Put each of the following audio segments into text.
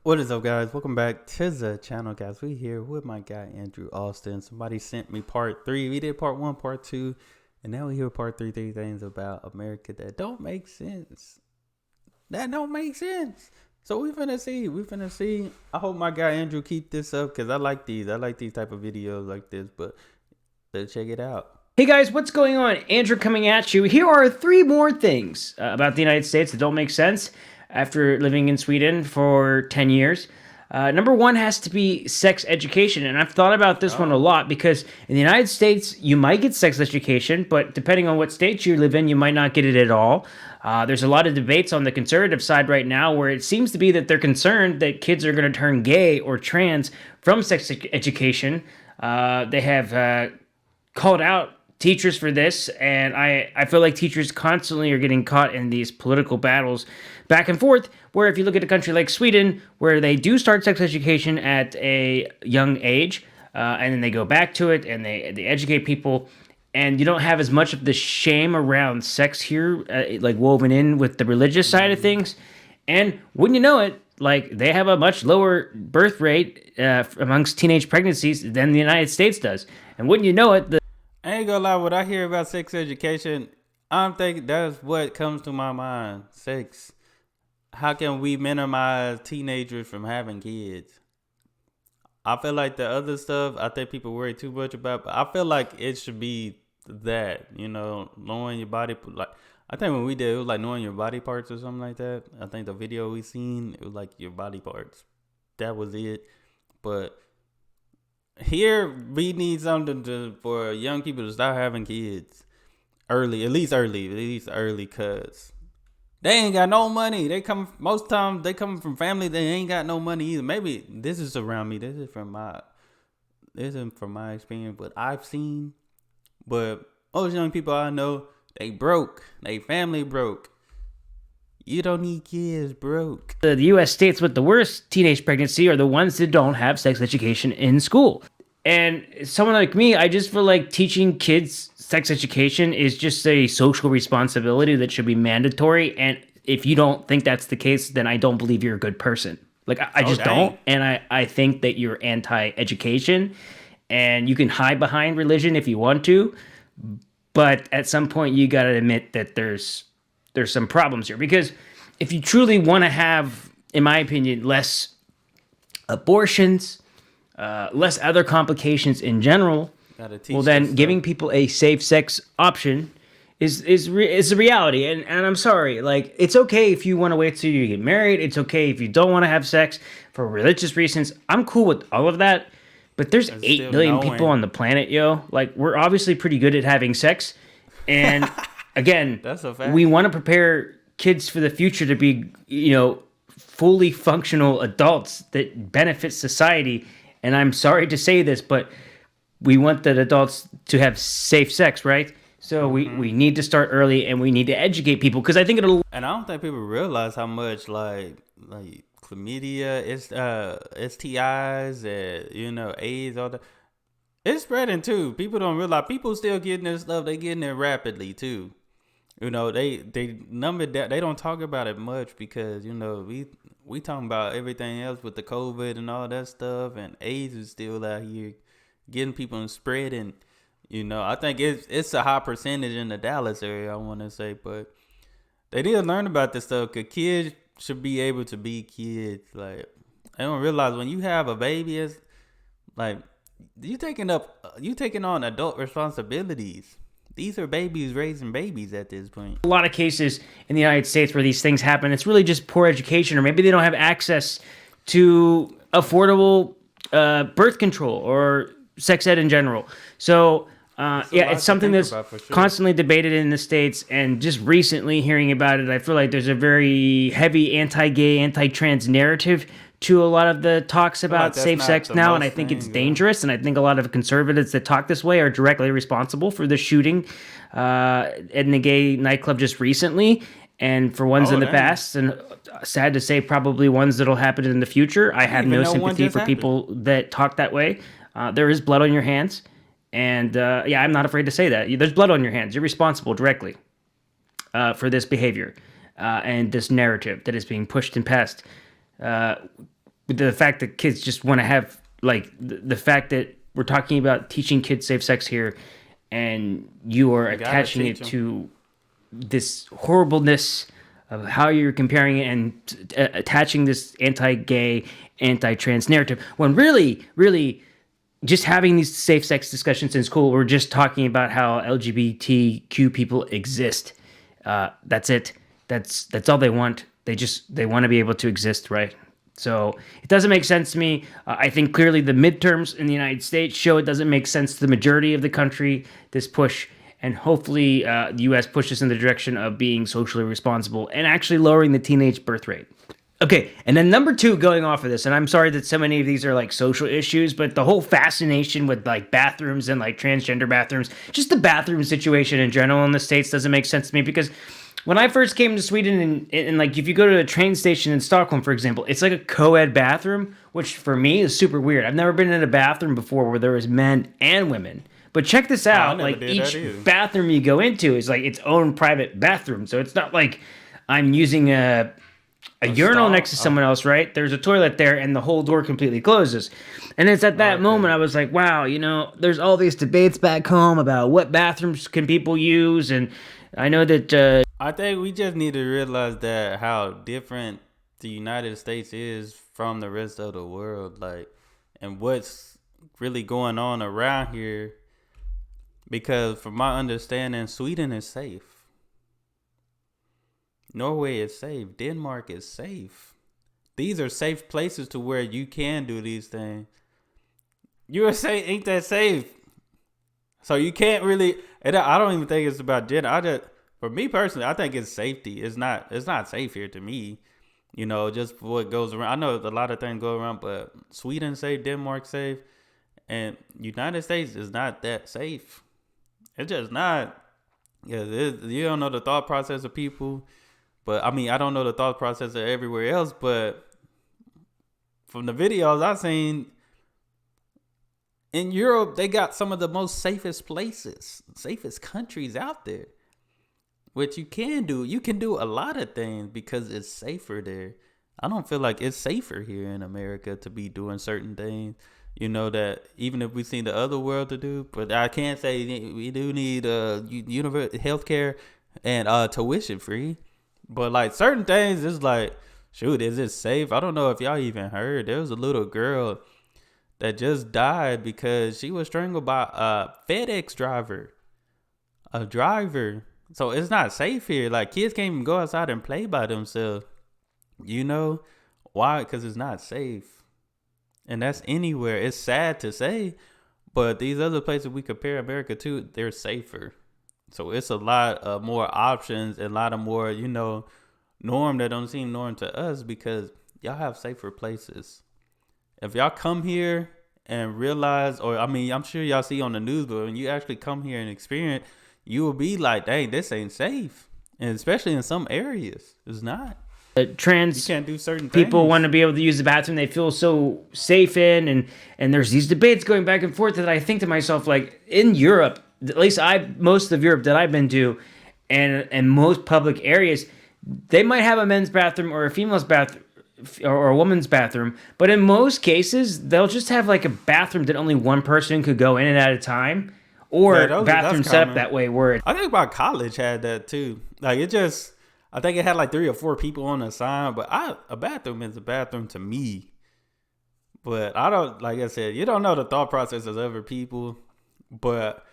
What is up, guys? Welcome back to the channel, guys. We here with my guy Andrew Austin. Somebody sent me part 3. We did part 1, part 2, and now we hear part 3. 3 things about America that don't make sense. That don't make sense. So we finna see. I hope my guy Andrew keep this up because I like these. I like these type of videos like this. But let's check it out. Hey guys, what's going on? Andrew coming at you. Here are 3 more things about the United States that don't make sense after living in Sweden for 10 years. Number 1 has to be sex education, and I've thought about this one a lot because in the United States, you might get sex education, but depending on what state you live in, you might not get it at all. There's a lot of debates on the conservative side right now where it seems to be that they're concerned that kids are going to turn gay or trans from sex education. They have called out teachers for this, and I feel like teachers constantly are getting caught in these political battles back and forth, where if you look at a country like Sweden, where they do start sex education at a young age, and then they go back to it, and they educate people, and you don't have as much of the shame around sex here, like woven in with the religious side of things, and wouldn't you know it, like they have a much lower birth rate amongst teenage pregnancies than the United States does, and wouldn't you know it, I ain't gonna lie, when I hear about sex education, I'm thinking that's what comes to my mind. Sex. How can we minimize teenagers from having kids? I feel like the other stuff, I think people worry too much about, but I feel like it should be that, knowing your body. Like, I think when we did, it was like knowing your body parts or something like that. I think the video we seen, it was like your body parts. That was it. But here, we need something for young people to start having kids early, at least early, cause they ain't got no money. Most times they come from family they ain't got no money either. Maybe this is around me. This isn't from my experience, but I've seen. But most young people I know, they broke. They family broke. You don't need kids broke. the U.S. states with the worst teenage pregnancy are the ones that don't have sex education in school. And someone like me, I just feel like teaching kids sex education is just a social responsibility that should be mandatory. And if you don't think that's the case, then I don't believe you're a good person. Like, I just don't. And I think that you're anti-education. And you can hide behind religion if you want to. But at some point, you got to admit that there's some problems here. Because if you truly want to have, in my opinion, less abortions, less other complications in general, well, then giving people a safe sex option is a reality. And I'm sorry, like, it's okay if you want to wait till you get married. It's okay if you don't want to have sex for religious reasons. I'm cool with all of that. But there's 8 billion people on the planet, yo. Like, we're obviously pretty good at having sex. And again, That's a fact. we want to prepare kids for the future to be, fully functional adults that benefit society. And I'm sorry to say this, but we want the adults to have safe sex, right? So we need to start early, and we need to educate people, because I think it'll. And I don't think people realize how much like chlamydia, STIs, AIDS, all that. It's spreading too. People don't realize. People still getting this stuff. They getting it rapidly too. They numb it down. They don't talk about it much because we talking about everything else with the COVID and all that stuff, and AIDS is still out here getting people and spreading. I think it's a high percentage in the Dallas area, I want to say, but they need to learn about this stuff because kids should be able to be kids. Like, they don't realize when you have a baby, it's like you taking on adult responsibilities. These are babies raising babies at this point. A lot of cases in the United States where these things happen, it's really just poor education, or maybe they don't have access to affordable birth control or sex ed in general. So, it's something that's constantly debated in the States, and just recently hearing about it, I feel like there's a very heavy anti-gay, anti-trans narrative to a lot of the talks about safe sex now, and I think it's dangerous, and I think a lot of conservatives that talk this way are directly responsible for the shooting in the gay nightclub just recently, and for ones in the past, and sad to say, probably ones that'll happen in the future. I have no sympathy for people that talk that way. There is blood on your hands, and I'm not afraid to say that. There's blood on your hands. You're responsible directly for this behavior and this narrative that is being pushed and passed. the fact that kids just want to have like the fact that we're talking about teaching kids safe sex here, and you are attaching it to this horribleness of how you're comparing it and attaching this anti-gay, anti-trans narrative, when really just having these safe sex discussions in school, we're just talking about how LGBTQ people exist. That's it. That's all they want. They want to be able to exist, right? So it doesn't make sense to me. I think clearly the midterms in the United States show it doesn't make sense to the majority of the country, this push. And hopefully the U.S. pushes in the direction of being socially responsible and actually lowering the teenage birth rate. Okay, and then number 2, going off of this, and I'm sorry that so many of these are like social issues, but the whole fascination with like bathrooms and like transgender bathrooms, just the bathroom situation in general in the States doesn't make sense to me, because when I first came to Sweden, and like if you go to a train station in Stockholm, for example, it's like a co-ed bathroom, which for me is super weird. I've never been in a bathroom before where there was men and women. But check this out, like each bathroom you go into is like its own private bathroom. So it's not like I'm using a urinal next to someone else, right? There's a toilet there and the whole door completely closes. And it's at that moment I was like, wow, you know, there's all these debates back home about what bathrooms can people use. And I know that... I think we just need to realize that how different the United States is from the rest of the world, like, and what's really going on around here. Because from my understanding, Sweden is safe. Norway is safe. Denmark is safe. These are safe places to where you can do these things. USA ain't that safe. So you can't really, and I don't even think it's about gender. For me personally, I think it's safety. It's not safe here to me. You know, just what goes around. I know a lot of things go around, but Sweden safe, Denmark safe, and United States is not that safe. It's just not. Yeah, you don't know the thought process of people, but I mean, I don't know the thought process of everywhere else. But from the videos I've seen in Europe, they got some of the most safest places, safest countries out there. Which you can do. You can do a lot of things because it's safer there. I don't feel like it's safer here in America to be doing certain things. You know, that even if we've seen the other world to do, but I can't say we do need universal healthcare and tuition free. But like certain things, it's like, shoot, is it safe? I don't know if y'all even heard. There was a little girl that just died because she was strangled by a FedEx driver. A driver. So it's not safe here. Like kids can't even go outside and play by themselves. You know why? Because it's not safe. And that's anywhere. It's sad to say, but these other places we compare America to, they're safer. So it's a lot more options and a lot of more, you know, norm that don't seem norm to us because y'all have safer places. If y'all come here and realize, or I mean, I'm sure y'all see on the news, but when you actually come here and experience, you will be like, dang, this ain't safe. And especially in some areas, it's not. Trans you can't do certain people things. want to be able to use the bathroom they feel so safe in, and there's these debates going back and forth that I think to myself, like in Europe, at least most of Europe that I've been to, and most public areas, they might have a men's bathroom or a female's bathroom or a woman's bathroom, but in most cases they'll just have like a bathroom that only one person could go in and at a time, or bathroom set up that way where I think my college had that too. Like it just, I think it had like 3 or 4 people on the sign, but a bathroom is a bathroom to me. But I don't, like I said, you don't know the thought process of other people. But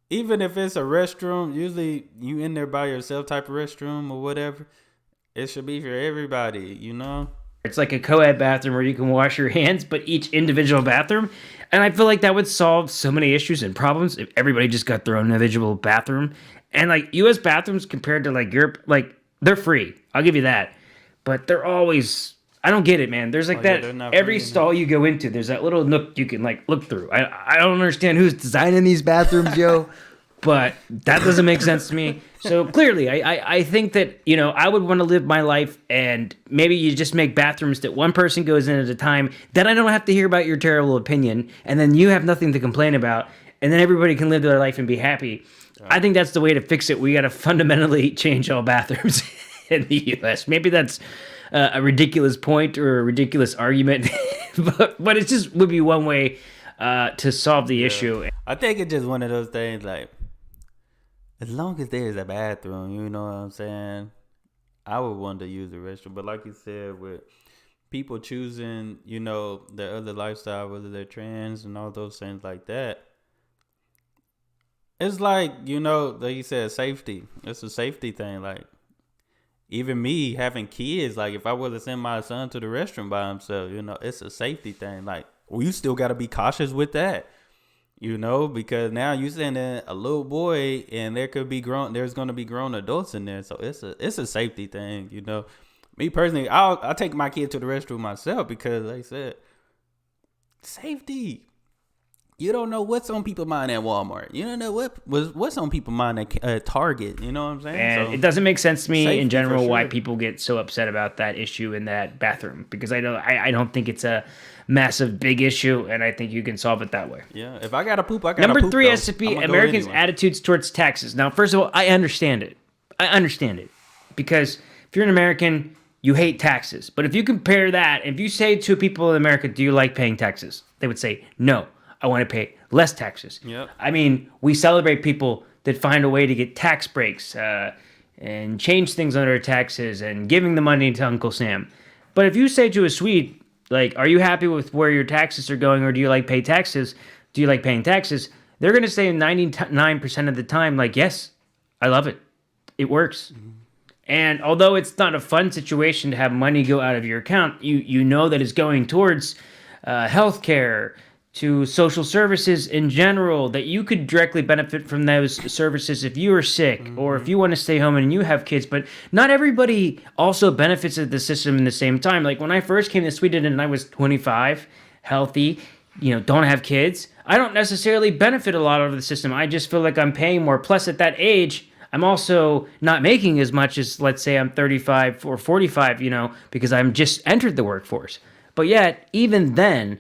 even if it's a restroom, usually you in there by yourself type of restroom or whatever, it should be for everybody, you know? It's like a co-ed bathroom where you can wash your hands, but each individual bathroom. And I feel like that would solve so many issues and problems if everybody just got their own individual bathroom. And like U.S. bathrooms compared to like Europe, like they're free. I'll give you that. But they're always, I don't get it, man. There's like every stall you go into, there's that little nook you can like look through. I don't understand who's designing these bathrooms, yo. But that doesn't make sense to me. So clearly, I think that, you know, I would want to live my life, and maybe you just make bathrooms that one person goes in at a time. Then I don't have to hear about your terrible opinion, and then you have nothing to complain about, and then everybody can live their life and be happy. I think that's the way to fix it. We got to fundamentally change all bathrooms in the U.S. Maybe that's a ridiculous point or a ridiculous argument, but it just would be one way to solve the Yeah. issue. I think it's just one of those things like, as long as there's a bathroom, you know what I'm saying? I would want to use the restroom. But like you said, with people choosing, their other lifestyle, whether they're trans and all those things like that, it's like, like you said, safety. It's a safety thing. Like, even me having kids, like, if I were to send my son to the restroom by himself, it's a safety thing. Like, well, you still got to be cautious with that. Because now you sending a little boy, and there's going to be grown adults in there, so it's a safety thing. Me personally, I'll take my kid to the restroom myself because, like I said, safety. You don't know what's on people's mind at Walmart. You don't know what's on people's mind at Target. You know what I'm saying? And so, it doesn't make sense to me in general sure. why people get so upset about that issue in that bathroom, because I don't think it's a massive big issue, and I think you can solve it that way. Yeah, if I gotta poop, I gotta poop. Number 3 though. has to be I'ma go Americans' anyway. attitudes towards taxes. Now, first of all, I understand it. Because if you're an American, you hate taxes. But if you compare that, if you say to people in America, do you like paying taxes? They would say, no, I want to pay less taxes. Yep. I mean, we celebrate people that find a way to get tax breaks and change things on their taxes and giving the money to Uncle Sam. But if you say to a Swede, like, are you happy with where your taxes are going, or do you like pay taxes? Do you like paying taxes? They're going to say 99% of the time, like, yes, I love it. It works. Mm-hmm. And although it's not a fun situation to have money go out of your account, you know that it's going towards healthcare, to social services in general, that you could directly benefit from those services if you are sick, mm-hmm. or if you want to stay home and you have kids. But not everybody also benefits of the system in the same time. Like when I first came to Sweden and I was 25, healthy, don't have kids, I don't necessarily benefit a lot of the system. I just feel like I'm paying more. Plus, at that age, I'm also not making as much as, let's say, I'm 35 or 45, because I'm just entered the workforce. But yet, even then,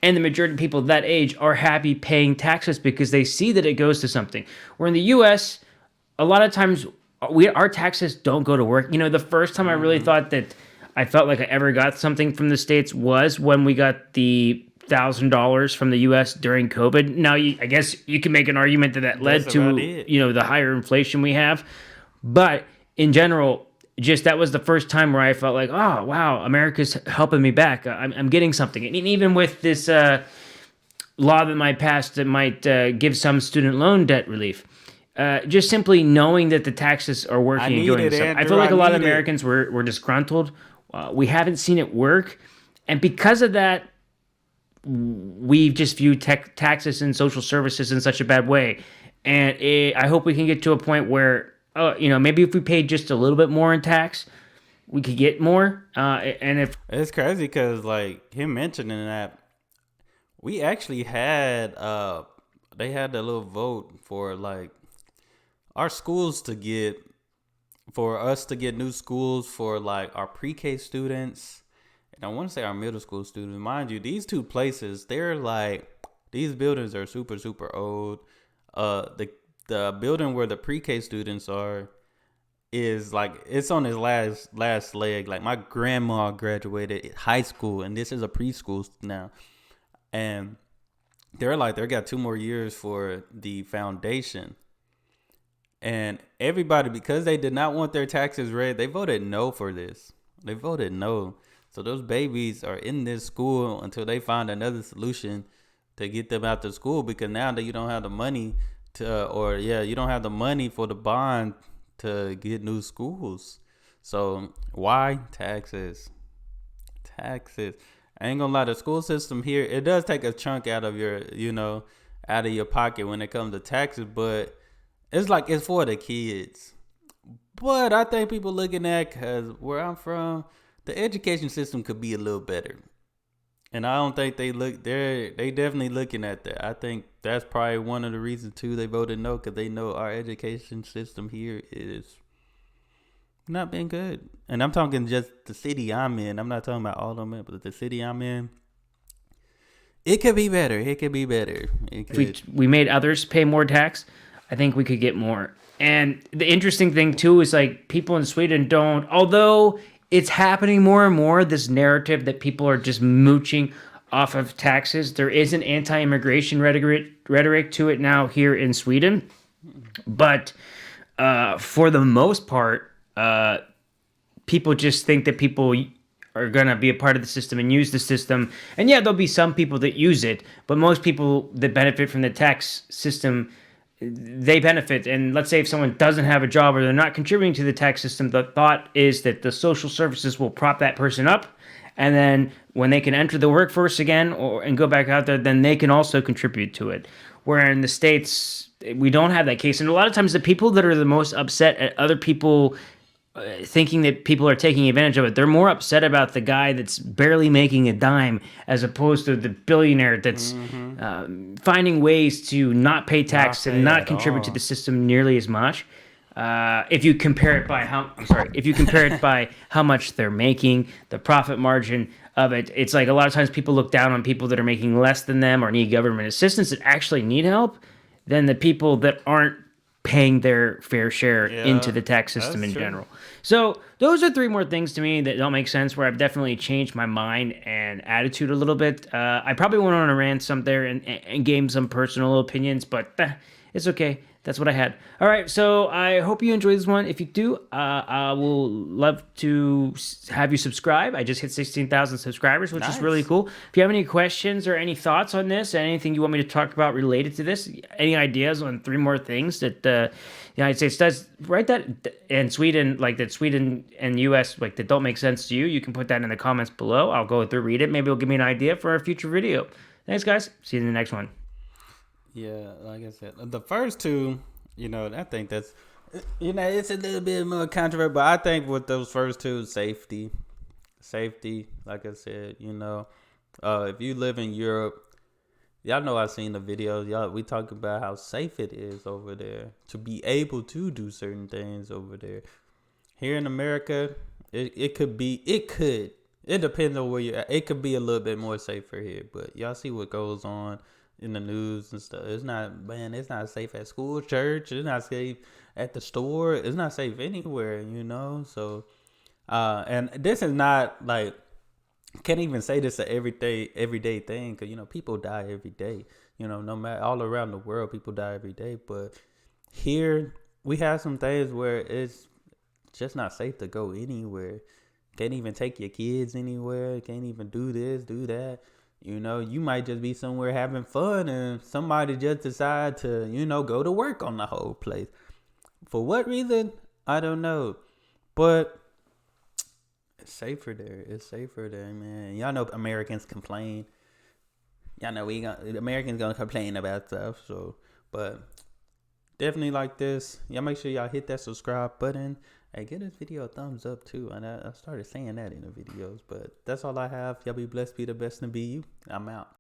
and the majority of people that age are happy paying taxes because they see that it goes to something. Where in the U.S., a lot of times our taxes don't go to work. The first time I really thought that I felt like I ever got something from the States was when we got the $1,000 from the U.S. during COVID. Now, I guess you can make an argument that led to the higher inflation we have. But in general, just that was the first time where I felt like, oh, wow, America's helping me back. I'm getting something. And even with this law that might pass that might give some student loan debt relief, just simply knowing that the taxes are working and going to something. I feel like a lot of Americans were disgruntled. We haven't seen it work. And because of that, we just view taxes and social services in such a bad way. And I hope we can get to a point where, maybe if we paid just a little bit more in tax, we could get more. And if it's crazy because, like him mentioning that, we actually had they had a little vote for like our schools for us to get new schools for like our pre-K students, and I want to say our middle school students. Mind you, these two places, they're like, these buildings are super, super old. The building where the pre-K students are is like, it's on his last leg. Like my grandma graduated high school and this is a preschool now. And they got 2 more years for the foundation. And everybody, because they did not want their taxes raised, they voted no for this. They voted no. So those babies are in this school until they find another solution to get them out to school, because now that you don't have the money you don't have the money for the bond to get new schools. So why? Taxes. I ain't gonna lie, the school system here, it does take a chunk out of your pocket when it comes to taxes, but it's like, it's for the kids. But I think people looking at, because where I'm from, the education system could be a little better. And I don't think they definitely looking at that. I think that's probably one of the reasons too they voted no, because they know our education system here is not been good. And I'm talking just the city I'm in. I'm not talking about all of them, but the city I'm in, it could be better. If we made others pay more tax, I think we could get more. And the interesting thing too is, like, people in Sweden don't, although it's happening more and more, this narrative that people are just mooching off of taxes. There is an anti-immigration rhetoric to it now here in Sweden. But for the most part, people just think that people are going to be a part of the system and use the system. And yeah, there'll be some people that use it, but most people that benefit from the tax system, they benefit. And let's say if someone doesn't have a job or they're not contributing to the tax system, the thought is that the social services will prop that person up. And then when they can enter the workforce again and go back out there, then they can also contribute to it. Where in the States, we don't have that case. And a lot of times the people that are the most upset at other people thinking that people are taking advantage of it, they're more upset about the guy that's barely making a dime as opposed to the billionaire that's finding ways to not pay tax and not contribute to the system nearly as much. If you compare it by how much they're making, the profit margin of it, it's like a lot of times people look down on people that are making less than them or need government assistance that actually need help than the people that aren't paying their fair share into the tax system in general. So those are three more things to me that don't make sense, where I've definitely changed my mind and attitude a little bit. I probably went on a rant some there and gave some personal opinions, but it's okay. That's what I had. All right, so I hope you enjoyed this one. If you do, I will love to have you subscribe. I just hit 16,000 subscribers, which is really cool. If you have any questions or any thoughts on this, anything you want me to talk about related to this, any ideas on three more things that the United States does, write that, and Sweden, like that Sweden and U.S., like that don't make sense to you, you can put that in the comments below. I'll go through, read it. Maybe it'll give me an idea for a future video. Thanks, guys. See you in the next one. Yeah, like I said, the first two, I think that's, it's a little bit more controversial, but I think with those first two, safety, like I said, if you live in Europe, y'all know I've seen the videos, we talk about how safe it is over there to be able to do certain things over there. Here in America, it depends on where you're at. It could be a little bit more safer here, but y'all see what goes on in the news and stuff. It's not safe at school, church. It's not safe at the store. It's not safe anywhere, So, and this is not like, can't even say this an everyday thing, because people die every day. No matter, all around the world, people die every day. But here we have some things where it's just not safe to go anywhere. Can't even take your kids anywhere. Can't even do this, do that. You might just be somewhere having fun and somebody just decide to, go to work on the whole place. For what reason? I don't know. But it's safer there. It's safer there, man. Y'all know Americans complain. Y'all know Americans gonna complain about stuff. So, but definitely like this. Y'all make sure y'all hit that subscribe button. Hey, give this video a thumbs up too. And I started saying that in the videos, but that's all I have. Y'all be blessed, be the best, and be you. I'm out.